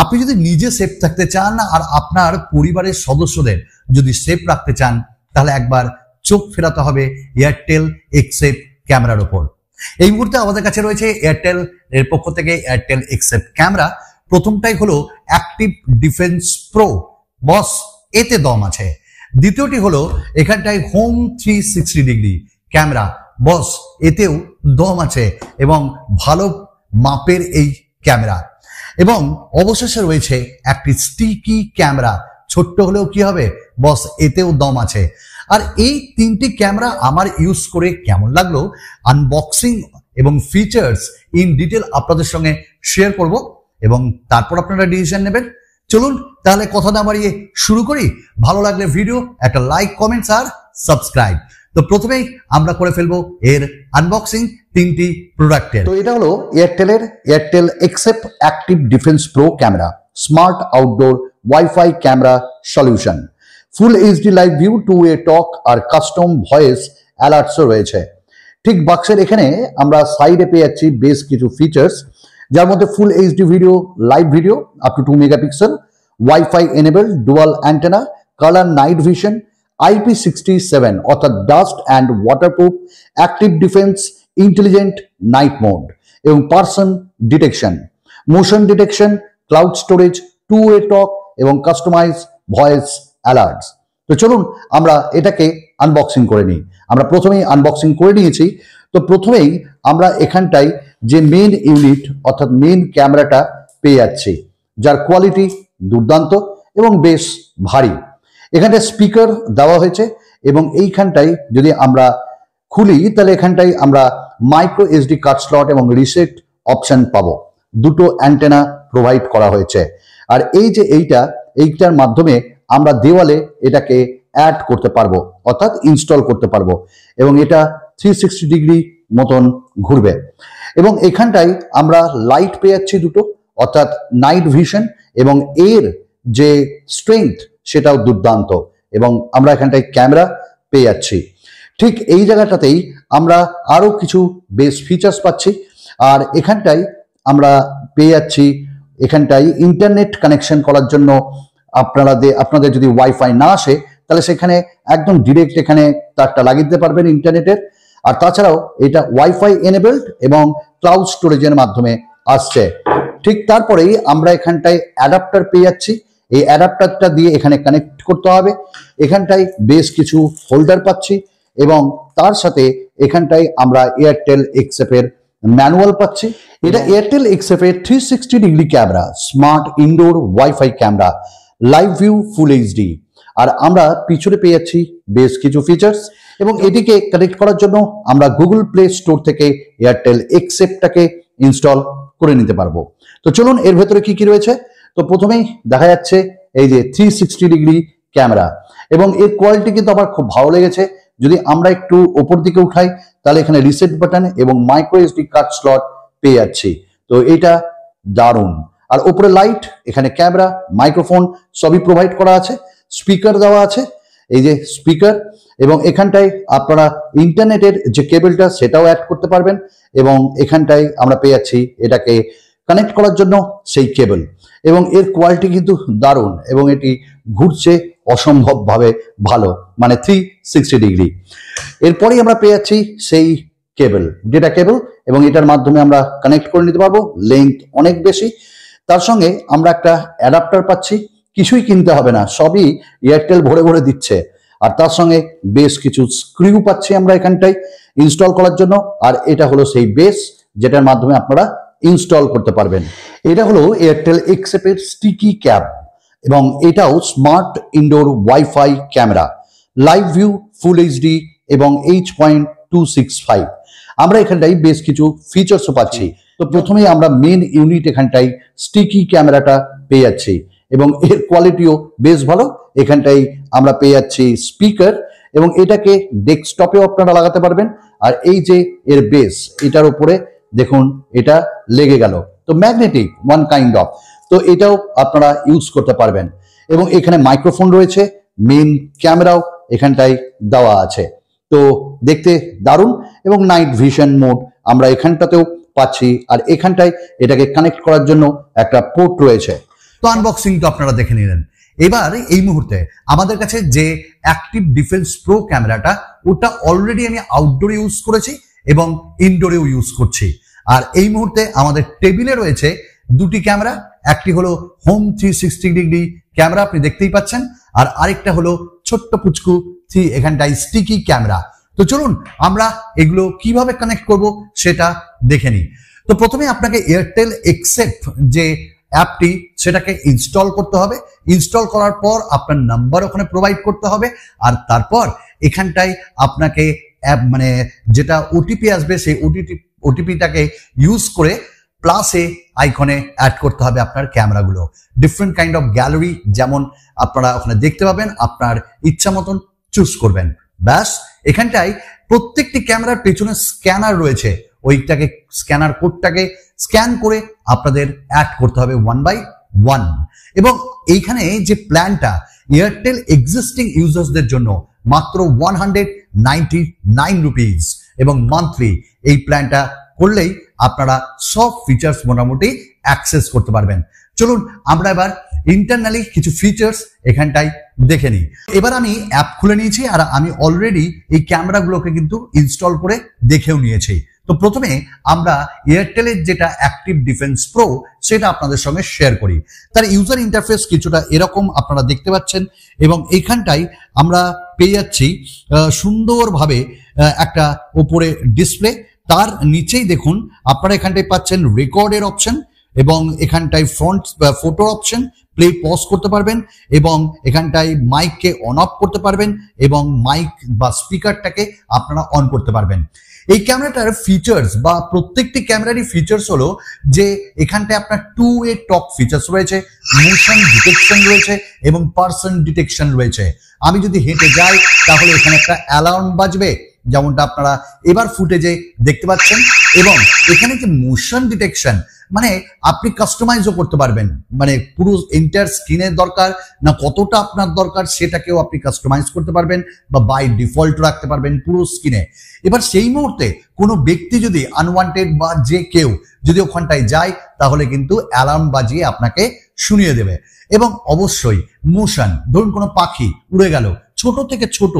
আপনি যদি নিজে সেফ থাকতে চান আর আপনার পরিবারের সদস্যদের যদি সেফ রাখতে চান, তাহলে একবার চোখ ফেরাতে হবে এয়ারটেল এক্সেপ ক্যামেরার উপর। এই মুহূর্তে আমাদের কাছে রয়েছে এয়ারটেল এর পক্ষ থেকে এয়ারটেল এক্সেপ ক্যামেরা। প্রথমটাই হলো অ্যাক্টিভ ডিফেন্স প্রো, বস এতে দম আছে। দ্বিতীয়টি হলো এখানটায় হোম 360 ডিগ্রি ক্যামেরা, বস এতেও দম আছে এবং ভালো মাপের এই ক্যামেরা। এবং অবশেষে রয়েছে একটি স্টিকি ক্যামেরা, ছোট্ট হলেও কি হবে বস এতেও দম আছে। আর এই তিনটি ক্যামেরা আমার ইউজ করে কেমন লাগলো, আনবক্সিং এবং ফিচার্স ইন ডিটেল আপনাদের সঙ্গে শেয়ার করব এবং তারপর আপনারা ডিসিশন নেবেন। চলুন তাহলে কথা না বাড়িয়ে শুরু করি। ভালো লাগলে ভিডিও একটা লাইক, কমেন্টস আর সাবস্ক্রাইব। তো প্রথমেই আমরা করে ফেলবো এর আনবক্সিং তিনটি প্রোডাক্টের। তো এটা হলো এয়ারটেলের Airtel Xsafe active defence pro camera, smart outdoor wifi camera solution, full HD live view, 2-way talk আর কাস্টম ভয়েস অ্যালার্টসও রয়েছে। ঠিক বাক্সের এখানে আমরা সাইডে পেয়ে যাচ্ছি বেশ কিছু ফিচার্স, যার মধ্যে full HD video, live video up to 2 megapixel, wifi enable, dual antenna, colour night vision, IP67 অর্থাৎ dust and waterproof, active defence, intelligent night mode এবং person detection, motion detection, cloud storage, 2-way talk এবং customise voice alerts. তো চলুন আমরা এটাকে unboxing করে নিই। আমরা প্রথমেই আনবক্সিং করে নিয়েছি। তো প্রথমেই আমরা এখানটায় যে মেইন ইউনিট অর্থাৎ মেইন ক্যামেরাটা পেয়ে যাচ্ছি, যার কোয়ালিটি দুর্দান্ত এবং বেশ ভারী। এখানটায় স্পিকার দেওয়া হয়েছে এবং এইখানটায় যদি আমরা খুলি তাহলে এখানটায় আমরা মাইক্রো এসডি কার্ড স্লট এবং রিসেট অপশন পাবো। দুটো অ্যান্টেনা প্রোভাইড করা হয়েছে। আর এই যে এইটার মাধ্যমে আমরা দেওয়ালে এটাকে অ্যাড করতে পারবো অর্থাৎ ইনস্টল করতে পারবো এবং এটা 360 ডিগ্রি মতন ঘুরবে। এবং এখানটায় আমরা লাইট পেয়ে যাচ্ছি দুটো, অর্থাৎ নাইট ভিশন, এবং এর যে স্ট্রেংথ সেটাও দুর্দান্ত। এবং আমরা এখানটায় ক্যামেরা পেয়ে যাচ্ছি। ঠিক এই জায়গাটাতেই আমরা আরো কিছু বেশ ফিচার্স পাচ্ছি। আর এখানটায় আমরা পেয়ে যাচ্ছি এখানটায় ইন্টারনেট কানেকশন করার জন্য আপনাদের যদি ওয়াইফাই না আসে তাহলে সেখানে একদম ডিরেক্ট এখানে তারটা লাগিয়ে দিতে পারবেন ইন্টারনেটের। আর তাছাড়াও এটা ওয়াইফাই এনেবলড এবং ক্লাউড স্টোরেজের মাধ্যমে আসছে। ঠিক তারপরেই আমরা এখানটায় অ্যাডাপ্টার পেয়ে যাচ্ছি। এই অ্যাডাপ্টারটা দিয়ে এখানে কানেক্ট করতে হবে। এখানটায় বেশ কিছু হোল্ডার পাচ্ছি এবং তার সাথে এখানটায় আমরা এয়ারটেল এক্সেপের ম্যানুয়াল পাচ্ছি। এটা এয়ারটেল এক্সেপের 360 degree camera, smart indoor wifi camera, live view, full HD. আর আমরা পিছনে পেয়ে যাচ্ছি বেশ কিছু ফিচার্স এবং এটিকে কানেক্ট করার জন্য আমরা গুগল প্লে স্টোর থেকে এয়ারটেল এক্সেপটাকে ইনস্টল করে নিতে পারবো। তো চলুন এর ভেতরে কি কি রয়েছে। তো প্রথমেই দেখা যাচ্ছে এই যে 360 ডিগ্রি ক্যামেরা এবং এর কোয়ালিটি কিন্তু আমার খুব ভালো লেগেছে। যদি আমরা একটু ওপর দিকে উঠাই তাহলে এখানে রিসেট বাটন এবং মাইক্রো এসডি কার্ড স্লট পেয়ে যাচ্ছি। তো এটা দারুণ। আর ওপরে লাইট, এখানে ক্যামেরা, মাইক্রোফোন সবই প্রোভাইড করা আছে। স্পিকার দেওয়া আছে, এই যে স্পিকার, এবং এখানটায় আপনারা ইন্টারনেটের যে কেবলটা সেটাও অ্যাড করতে পারবেন এবং এখানটায় আমরা পেয়ে যাচ্ছি এটাকে কানেক্ট করার জন্য সেই কেবল। এবং এর কোয়ালিটি কিন্তু দারুণ এবং এটি ঘুরছে অসম্ভবভাবে ভালো, মানে 360 ডিগ্রি। এরপরেই আমরা পেয়ে যাচ্ছি সেই কেবল, ডেটা কেবল, এবং এটার মাধ্যমে আমরা কানেক্ট করে নিতে পারবো। লেন্থ অনেক বেশি। তার সঙ্গে আমরা একটা অ্যাডাপ্টার পাচ্ছি, কিছুই কিনতে হবে না, সবই এয়ারটেল ভরে ভরে দিচ্ছে। আর তার সঙ্গে বেশ কিছু স্ক্রিউ পাচ্ছি আমরা এখানটায় ইনস্টল করার জন্য। আর এটা হলো সেই বেস যেটার মাধ্যমে আপনারা ইনস্টল করতে পারবেন। এটা হলো এয়ারটেল এক্সেপের স্টিকি ক্যাপ এবং এটাও smart indoor wifi camera, live view, full HD এবং H.265। আমরা এখানটায় বেশ কিছু ফিচার্সও পাচ্ছি। তো প্রথমেই আমরা মেন ইউনিট এখানটায় স্টিকি ক্যামেরাটা পেয়ে যাচ্ছি এবং এর কোয়ালিটিও বেশ ভালো। এখানটায় আমরা পেয়ে যাচ্ছি স্পিকার এবং এটাকে ডেস্কটপেও আপনারা লাগাতে পারবেন। আর এই যে এর বেস, এটার উপরে দেখুন এটা লেগে গেল, তো ম্যাগনেটিক ওয়ান কাইন্ড অফ, তো এটাও আপনারা ইউজ করতে পারবেন। এবং এখানে মাইক্রোফোন রয়েছে, মেন ক্যামেরাও এখানটায় দেওয়া আছে। তো দেখতে দারুণ। এবং নাইট ভিশন মোড আমরা এখানটাতেও পাচ্ছি, আর এখানটায় এটাকে কানেক্ট করার জন্য একটা পোর্ট রয়েছে। তো আনবক্সিং তো আপনারা দেখে নিলেন। এবার এই মুহূর্তে আমাদের কাছে যে অ্যাক্টিভ ডিফেন্স প্রো ক্যামেরাটা, ওটা অলরেডি আমি আউটডোরে ইউজ করেছি এবং ইনডোরেও ইউজ করছি। আর এই মুহূর্তে আমাদের টেবিলে রয়েছে দুটি ক্যামেরা, একটি হলো হোম 360 ডিগ্রি ক্যামেরা, আপনি দেখতেই পাচ্ছেন, আর আরেকটা হলো ছোট্ট পুচকু এখানটায় স্টিকি ক্যামেরা। তো চলুন আমরা এগুলো কিভাবে কানেক্ট করব সেটা দেখে নিই। তো প্রথমে আপনাকে এয়ারটেল এক্সেপ্ট যে অ্যাপটি সেটাকে ইনস্টল করতে হবে। ইনস্টল করার পর আপনার নাম্বার ওখানে প্রোভাইড করতে হবে, আর তারপর এখানটায় আপনাকে অ্যাপ মানে যেটা ওটিপি আসবে সেই ওটিপিটাকে ইউজ করে প্লাসে আইকনে অ্যাড করতে হবে আপনার ক্যামেরাগুলো। ডিফারেন্ট কাইন্ড অফ গ্যালারি যেমন আপনারা ওখানে দেখতে পাবেন, আপনার ইচ্ছা মতন চুজ করবেন। ব্যাস, এখানটায় প্রত্যেকটি ক্যামেরার পেছনে স্ক্যানার রয়েছে, ওইটাকে স্ক্যানার কোডটাকে স্ক্যান করে আপনাদের অ্যাড করতে হবে 1 by 1। এবং এইখানে যে প্ল্যানটা এয়ারটেল এক্সিস্টিং ইউজার্সদের জন্য মাত্র 199 রুপিস, এবং মান্থলি এই প্ল্যানটা করলেই আপনারা সব ফিচার্স মোটামুটি অ্যাক্সেস করতে পারবেন। চলুন আমরা এবার ইন্টারনালি কিছু ফিচার্স এখানটায় দেখে নিই। এবার আমি অ্যাপ খুলে নিয়েছি, আর আমি অলরেডি এই ক্যামেরাগুলোকে কিন্তু ইনস্টল করে দেখেও নিয়েছি। তো প্রথমে আমরা এয়ারটেলের যেটা অ্যাক্টিভ ডিফেন্স প্রো সেটা আপনাদের সঙ্গে শেয়ার করি। তার ইউজার ইন্টারফেস কিছুটা এরকম আপনারা দেখতে পাচ্ছেন, এবং এখানটায় আমরা পেয়ে যাচ্ছি সুন্দরভাবে একটা ওপরে ডিসপ্লে। তার নিচেই দেখুন আপনারা এখানটায় পাচ্ছেন রেকর্ডের অপশন, এবং এখানটায় ফ্রন্ট ফটোর অপশন, প্লে পজ করতে পারবেন, এবং এখানটায় মাইককে অন অফ করতে পারবেন, এবং মাইক বা স্পিকারটাকে আপনারা অন করতে পারবেন। এই ক্যামেরাটার ফিচার্স বা প্রত্যেকটি ক্যামেরারই ফিচার্স হলো যে এখানটায় আপনার 2-way টক ফিচার্স রয়েছে, মোশন ডিটেকশন রয়েছে, এবং পার্সন ডিটেকশন রয়েছে। আমি যদি হেঁটে যাই তাহলে এখানে একটা অ্যালার্ম বাজবে, যেমনটা আপনারা এবার ফুটেজে দেখতে পাচ্ছেন। এবং এখানে যে মোশন ডিটেকশন, মানে আপনি কাস্টমাইজও করতে পারবেন, মানে পুরো এন্টায়ার স্ক্রিনের দরকার না কতটা আপনার দরকার সেটাকেও আপনি কাস্টমাইজ করতে পারবেন, বা বাই ডিফল্ট রাখতে পারবেন পুরো স্ক্রিনে। এবার সেই মুহূর্তে কোনো ব্যক্তি যদি আনওয়ান্টেড বা যে কেউ যদি ওখানটায় যায় তাহলে কিন্তু অ্যালার্ম বাজিয়ে আপনাকে শুনিয়ে দেবে। এবং অবশ্যই মোশন, ধরুন কোনো পাখি উড়ে গেল, ছোট থেকে ছোট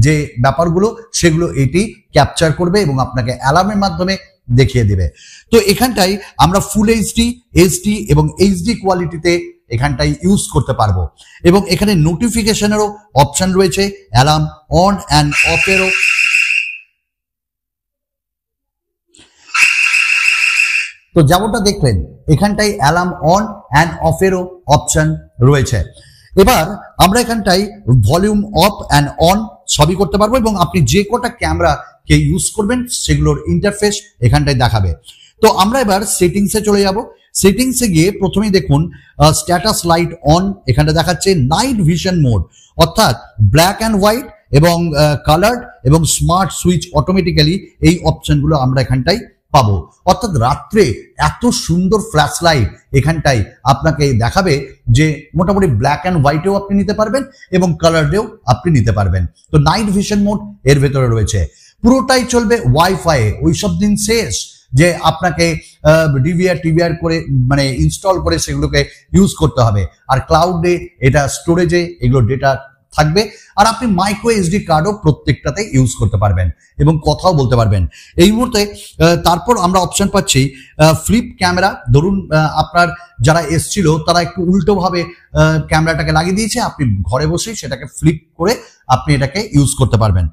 যে ব্যাপারগুলো সেগুলো এটি ক্যাপচার করবে এবং আপনাকে অ্যালার্মের মাধ্যমে দেখিয়ে দেবে। তো এখানটায় আমরা ফুল এইচডি এবং এইচডি কোয়ালিটিতে এখানটায় ইউজ করতে পারবো, এবং এখানে নোটিফিকেশনেরও অপশন রয়েছে, অ্যালার্ম অন অ্যান্ড অফেরও। তো যেমনটা দেখলেন এখানটায় অ্যালার্ম অন অ্যান্ড অফেরও অপশন রয়েছে। এবার আমরা এখানটায় ভলিউম অফ অ্যান্ড অন সবই করতে পারবো, এবং আপনি যে কটা ক্যামেরাকে ইউজ করবেন সেগুলোর ইন্টারফেস এখানটায় দেখাবে। তো আমরা এবার সেটিংসে চলে যাব। সেটিংসে গিয়ে প্রথমেই দেখুন স্ট্যাটাস লাইট অন, এখানটা দেখাচ্ছে নাইট ভিশন মোড, অর্থাৎ ব্ল্যাক অ্যান্ড হোয়াইট এবং কালার্ড এবং স্মার্ট সুইচ অটোমেটিক্যালি, এই অপশনগুলো আমরা এখানটায় পাবো। অর্থাৎ রাত্রে এত সুন্দর ফ্ল্যাশ লাইট এখানটায় আপনাকে দেখাবে যে মোটামুটি ব্ল্যাক অ্যান্ড হোয়াইটেও আপনি নিতে পারবেন এবং কালারেও আপনি নিতে পারবেন। তো নাইট ভিশন মোড এর ভেতরে রয়েছে। পুরোটাই চলবে ওয়াইফাই। ওইসব দিন শেষ যে আপনাকে ডিভিআর টিভিআর করে মানে ইনস্টল করে সেগুলোকে ইউজ করতে হবে। আর ক্লাউডে এটা স্টোরেজে এগুলো ডেটা থাকবে, আর আপনি মাইক্রো এসডি কার্ডও প্রত্যেকটাতে ইউজ করতে পারবেন এবং কথাও বলতে পারবেন এই মুহূর্তে। তারপর আমরা অপশন পাচ্ছি ফ্লিপ ক্যামেরা। ধরুন আপনার যারা এসছিল তারা একটু উল্টোভাবে ক্যামেরাটাকে লাগিয়ে দিয়েছে, আপনি ঘরে বসেই সেটাকে ফ্লিপ করে আপনি এটাকে ইউজ করতে পারবেন।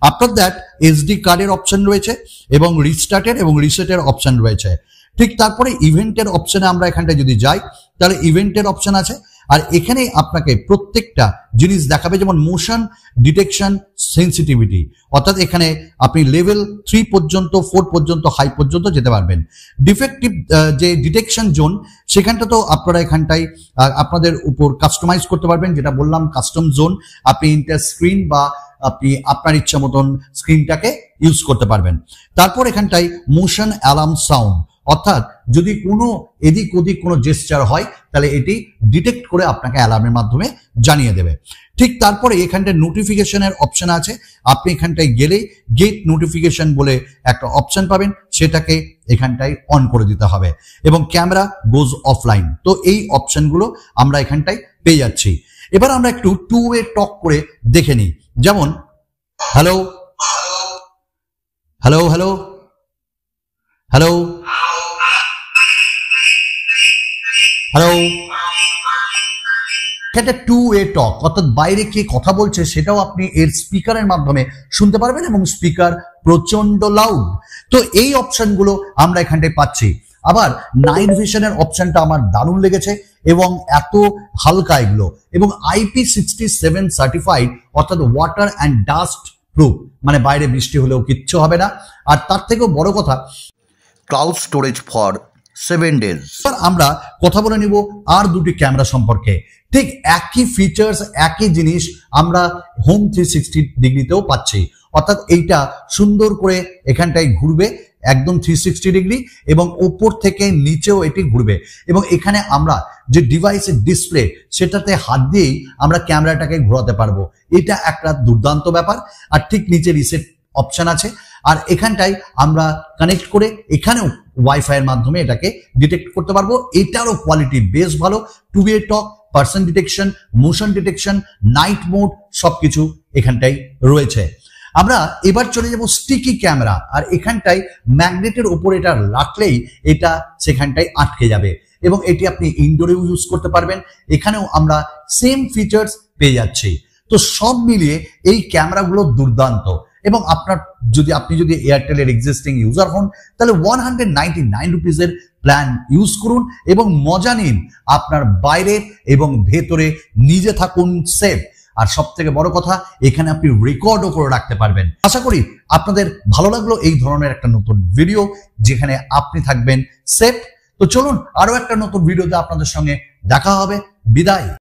আফটার দ্যাট এসডি কার্ডের অপশন রয়েছে এবং রিস্টার্টের এবং রিসেটের অপশন রয়েছে। ঠিক তারপরে ইভেন্টের অপশনে আমরা এখানটায় যদি যাই তাহলে ইভেন্টের অপশন আছে, আর এখানে আপনাকে প্রত্যেকটা জিনিস দেখাবে, যেমন মোশন ডিটেকশন সেন্সিটিভিটি, অর্থাৎ এখানে আপনি লেভেল 3 পর্যন্ত 4 পর্যন্ত হাই পর্যন্ত যেতে পারবেন। ডিফেক্টিভ যে ডিটেকশন জোন সেখানটা তো আপনারা এখানটায় আপনাদের উপর কাস্টমাইজ করতে পারবেন, যেটা বললাম কাস্টম জোন। আপনি ইন্টার স্ক্রিন বা আপনি আপনার ইচ্ছা মতন স্ক্রিনটাকে ইউজ করতে পারবেন। তারপর এখানটায় মোশন অ্যালার্ম সাউন্ড, অর্থাৎ যদি কোনো এদিক ওদিক কোনো জেস্চার হয় তাহলে এটি ডিটেক্ট করে আপনাকে অ্যালার্মের মাধ্যমে জানিয়ে দেবে। ঠিক তারপরে এখানটায় নোটিফিকেশনের অপশন আছে, আপনি এখানটায় গেলেই গেট নোটিফিকেশন বলে একটা অপশন পাবেন, সেটাকে এখানটায় অন করে দিতে হবে এবং ক্যামেরা গোজ অফলাইন। তো এই অপশনগুলো আমরা এখানটায় পেয়ে যাচ্ছি। এবার আমরা একটু টু ওয়ে টক করে দেখে নিই, যেমন hello hello hello hello hello, এটা টু ওয়ে টক, অর্থাৎ বাইরে কে কথা বলছে সেটাও আপনি এর স্পিকারের মাধ্যমে শুনতে পারবেন এবং স্পিকার প্রচন্ড লাউড। তো এই অপশনগুলো আমরা এখানটায় পাচ্ছি। আবার নাইট ভিশনের অপশনটা আমার দারুণ লেগেছে এবং এত হালকা এগুলো, এবং IP67 সার্টিফাইড, অর্থাৎ ওয়াটার অ্যান্ড ডাস্ট প্রুফ, মানে বাইরে বৃষ্টি হলেও কিচ্ছু হবে না। আর তার থেকেও বড় কথা, ক্লাউড স্টোরেজ ফর 7 days। আমরা কথা বলে নিব আর দুটি ক্যামেরা সম্পর্কে। ঠিক একই ফিচার্স, একই জিনিস আমরা হোম 360 ডিগ্রিতেও পাচ্ছি, অর্থাৎ এইটা সুন্দর করে এখানটায় ঘুরবে একদম 360 ডিগ্রি এবং উপর থেকে নিচেও এটি ঘুরবে, এবং এখানে আমরা যে ডিভাইসের ডিসপ্লে সেটাতে হাত দিয়েই আমরা ক্যামেরাটাকে ঘোরাতে পারবো। এটা একটা দুর্দান্ত ব্যাপার। আর ঠিক নিচে রিসেট অপশন আছে, আর এখানটায় আমরা কানেক্ট করে এখানেও ওয়াইফাই এর মাধ্যমে এটাকে ডিটেক্ট করতে পারবো। এটারও কোয়ালিটি বেশ ভালো, two way talk, person detection, motion detection, night mode সবকিছু এখানটাই রয়েছে। আমরা এবার চলে যাব স্টিকি ক্যামেরা, আর এখানটায় ম্যাগনেটের উপর এটা রাখলেই এটা সেখানটায় আটকে যাবে এবং এটি আপনি ইনডোরেও ইউজ করতে পারবেন। এখানেও আমরা সেম ফিচার্স পেয়ে যাচ্ছি। তো সব মিলিয়ে এই ক্যামেরাগুলো দুর্দান্ত, এবং আপনি যদি এয়ারটেলের এক্সিস্টিং ইউজার হন তাহলে 199 রুপিসের প্ল্যান ইউজ করুন এবং মজা নিন। আপনার বাইরে এবং ভেতরে নিজে থাকুন সেফ। আর সব থেকে বড় কথা, এখানে আপনি রেকর্ডও করে রাখতে পারবেন। আশা করি আপনাদের ভালো লাগলো এই ধরনের একটা নতুন ভিডিও যেখানে আপনি থাকবেন সেফ। তো চলুন আরো একটা নতুন ভিডিওতে আপনাদের সঙ্গে দেখা হবে। বিদায়।